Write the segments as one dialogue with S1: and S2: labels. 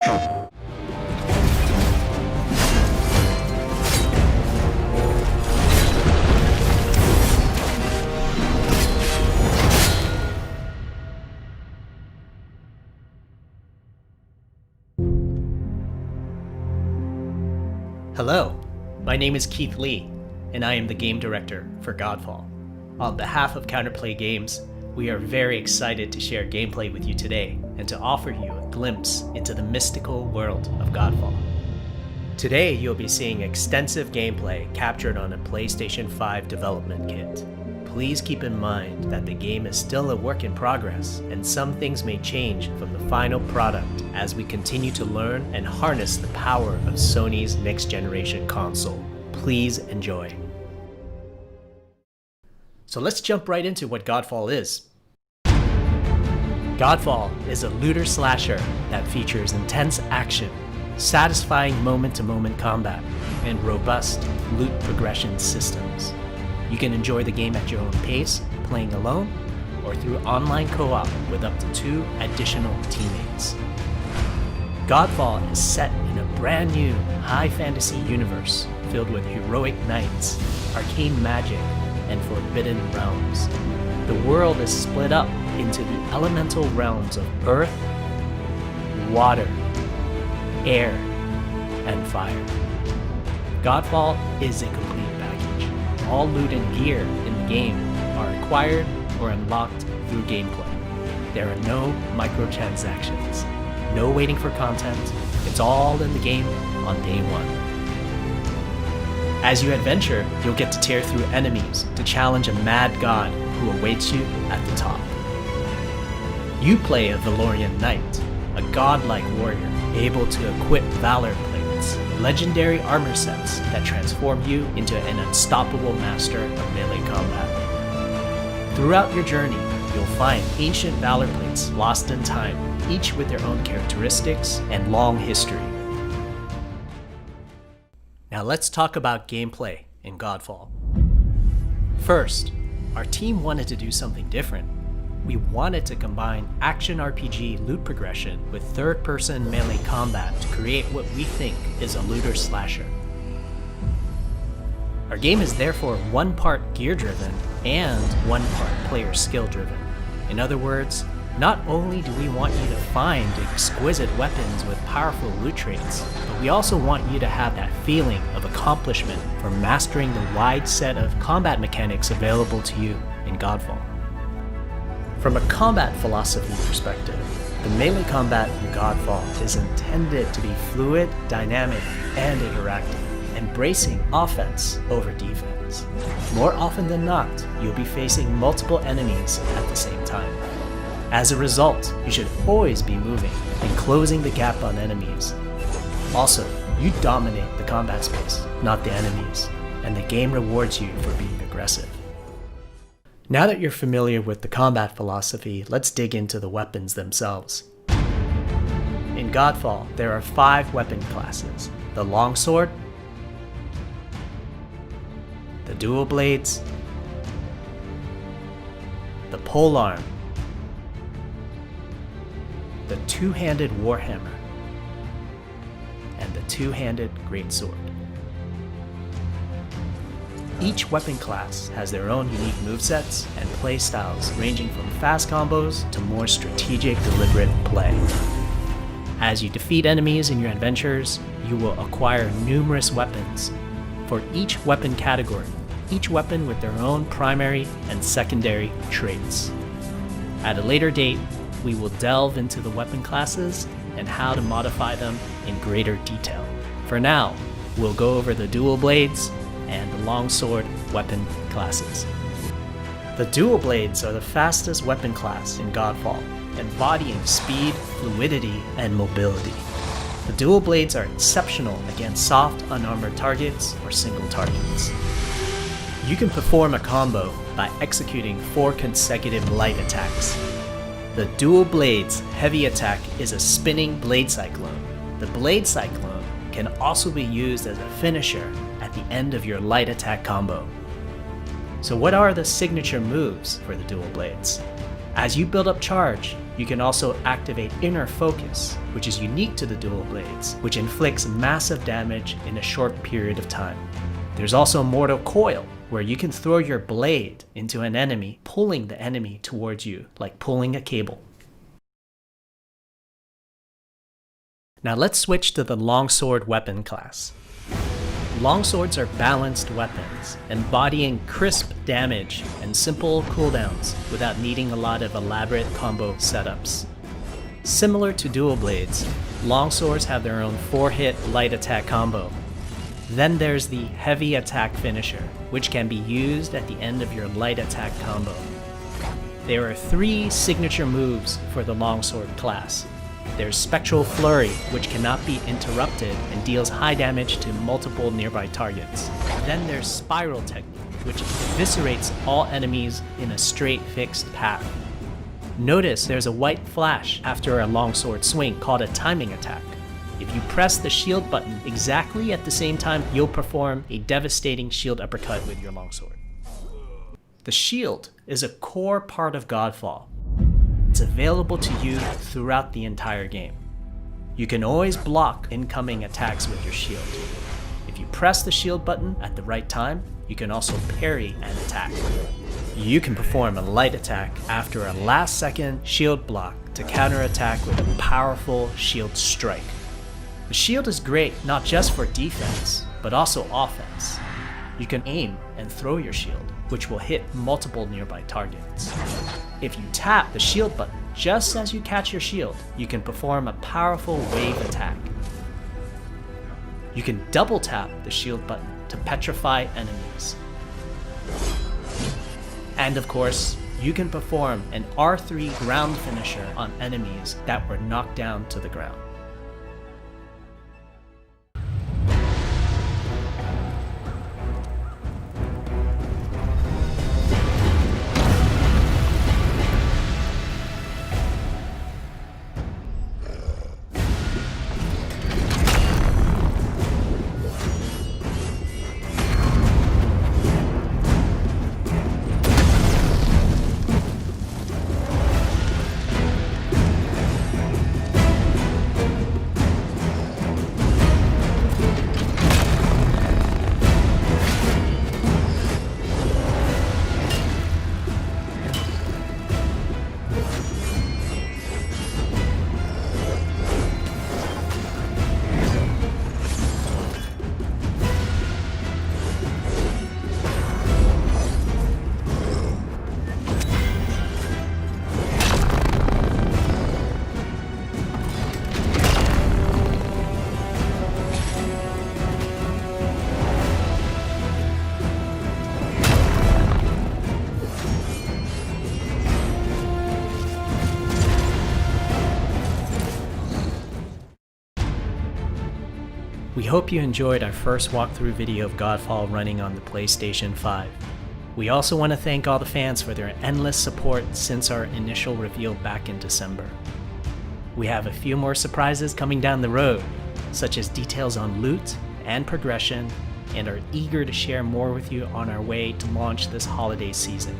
S1: Hello, my name is Keith Lee, and I am the game director for Godfall. On behalf of Counterplay Games, we are very excited to share gameplay with you today and to offer you a glimpse into the mystical world of Godfall. Today, you'll be seeing extensive gameplay captured on a PlayStation 5 development kit. Please keep in mind that the game is still a work in progress, and some things may change from the final product as we continue to learn and harness the power of Sony's next-generation console. Please enjoy. So let's jump right into what Godfall is. Godfall is a looter slasher that features intense action, satisfying moment-to-moment combat, and robust loot progression systems. You can enjoy the game at your own pace, playing alone, or through online co-op with up to 2 additional teammates. Godfall is set in a brand new high fantasy universe filled with heroic knights, arcane magic, and forbidden realms. The world is split up into the elemental realms of earth, water, air, and fire. Godfall is a complete package. All loot and gear in the game are acquired or unlocked through gameplay. There are no microtransactions, no waiting for content. It's all in the game on day one. As you adventure, you'll get to tear through enemies to challenge a mad god who awaits you at the top. You play a Valorian knight, a godlike warrior able to equip valor plates, legendary armor sets that transform you into an unstoppable master of melee combat. Throughout your journey, you'll find ancient valor plates lost in time, each with their own characteristics and long history. Now let's talk about gameplay in Godfall. First, our team wanted to do something different. We wanted to combine action RPG loot progression with third-person melee combat to create what we think is a looter slasher. Our game is therefore one part gear-driven and one part player skill-driven. In other words, not only do we want you to find exquisite weapons with powerful loot traits, but we also want you to have that feeling of accomplishment for mastering the wide set of combat mechanics available to you in Godfall. From a combat philosophy perspective, the melee combat in Godfall is intended to be fluid, dynamic, and interactive, embracing offense over defense. More often than not, you'll be facing multiple enemies at the same time. As a result, you should always be moving and closing the gap on enemies. Also, you dominate the combat space, not the enemies, and the game rewards you for being aggressive. Now that you're familiar with the combat philosophy, let's dig into the weapons themselves. In Godfall, there are 5 weapon classes: the longsword, the dual blades, the polearm, the two-handed warhammer, and the two-handed greatsword. Each weapon class has their own unique movesets and playstyles ranging from fast combos to more strategic, deliberate play. As you defeat enemies in your adventures, you will acquire numerous weapons. For each weapon category, each weapon with their own primary and secondary traits. At a later date, we will delve into the weapon classes and how to modify them in greater detail. For now, we'll go over the dual blades and the longsword weapon classes. The dual blades are the fastest weapon class in Godfall, embodying speed, fluidity, and mobility. The dual blades are exceptional against soft, unarmored targets or single targets. You can perform a combo by executing 4 consecutive light attacks. The dual blades heavy attack is a spinning blade cyclone. The blade cyclone can also be used as a finisher at the end of your light attack combo. So what are the signature moves for the dual blades? As you build up charge, you can also activate Inner Focus, which is unique to the dual blades, which inflicts massive damage in a short period of time. There's also Mortal Coil, where you can throw your blade into an enemy, pulling the enemy towards you, like pulling a cable. Now let's switch to the longsword weapon class. Longswords are balanced weapons, embodying crisp damage and simple cooldowns without needing a lot of elaborate combo setups. Similar to dual blades, longswords have their own 4-hit light attack combo. Then there's the heavy attack finisher, which can be used at the end of your light attack combo. There are 3 signature moves for the longsword class. There's Spectral Flurry, which cannot be interrupted and deals high damage to multiple nearby targets. Then there's Spiral Technique, which eviscerates all enemies in a straight fixed path. Notice there's a white flash after a longsword swing called a timing attack. If you press the shield button exactly at the same time, you'll perform a devastating shield uppercut with your longsword. The shield is a core part of Godfall. It's available to you throughout the entire game. You can always block incoming attacks with your shield. If you press the shield button at the right time, you can also parry an attack. You can perform a light attack after a last-second shield block to counterattack with a powerful shield strike. The shield is great not just for defense, but also offense. You can aim and throw your shield, which will hit multiple nearby targets. If you tap the shield button just as you catch your shield, you can perform a powerful wave attack. You can double tap the shield button to petrify enemies. And of course, you can perform an R3 ground finisher on enemies that were knocked down to the ground. We hope you enjoyed our first walkthrough video of Godfall running on the PlayStation 5. We also want to thank all the fans for their endless support since our initial reveal back in December. We have a few more surprises coming down the road, such as details on loot and progression, and are eager to share more with you on our way to launch this holiday season.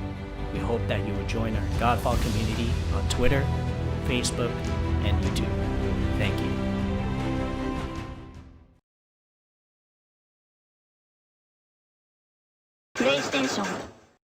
S1: We hope that you will join our Godfall community on Twitter, Facebook, and YouTube. Thank you.
S2: PlayStation